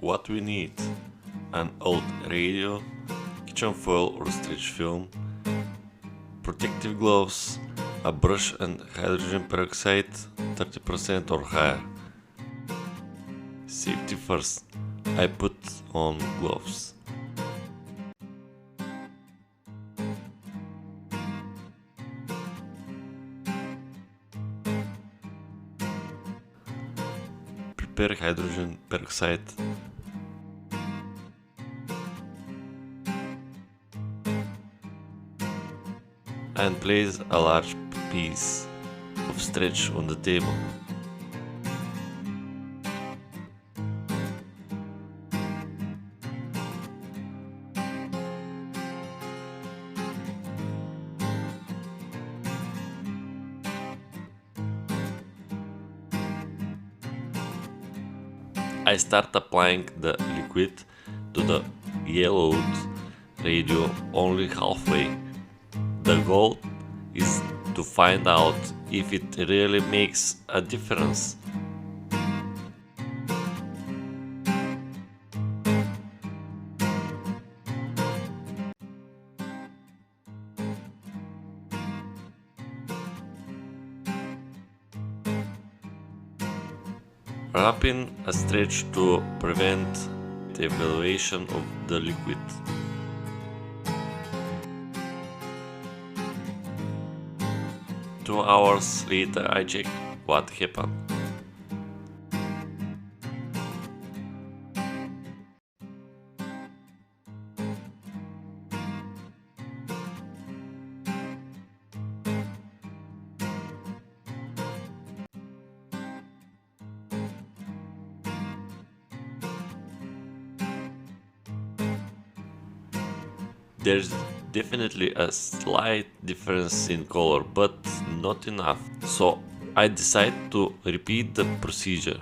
what we need: an old radio, kitchen foil or stretch film, protective gloves, a brush and hydrogen peroxide 30% or higher. Safety first. I put on gloves. Prepare hydrogen peroxide. And place a large piece of stretch on the table. I start applying the liquid to the yellowed radio only halfway. The goal is to find out if it really makes a difference. Wrap in a stretch to prevent the evaporation of the liquid. Two hours later I check what happened. There's definitely a slight difference in color, but not enough, so I decide to repeat the procedure.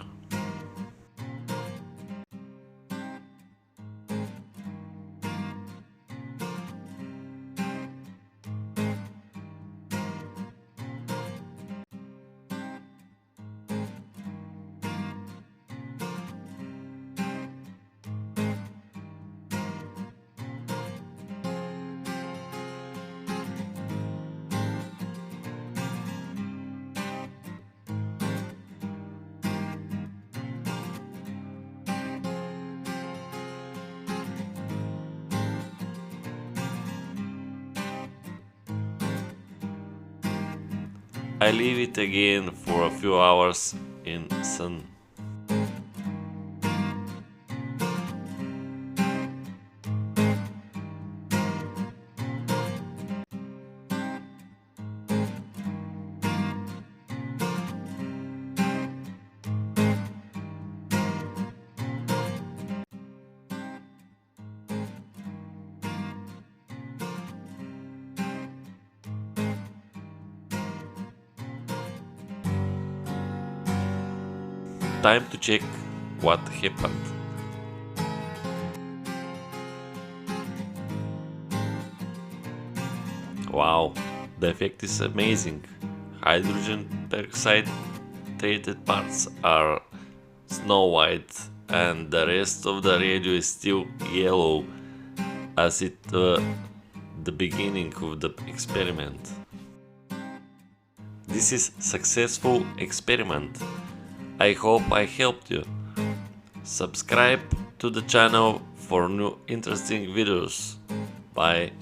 I leave it again for a few hours in sun. Time to check what happened. Wow, the effect is amazing. Hydrogen peroxide treated parts are snow white and the rest of the radio is still yellow as it the beginning of the experiment. This is successful experiment. I hope I helped you. Subscribe to the channel for new interesting videos. Bye.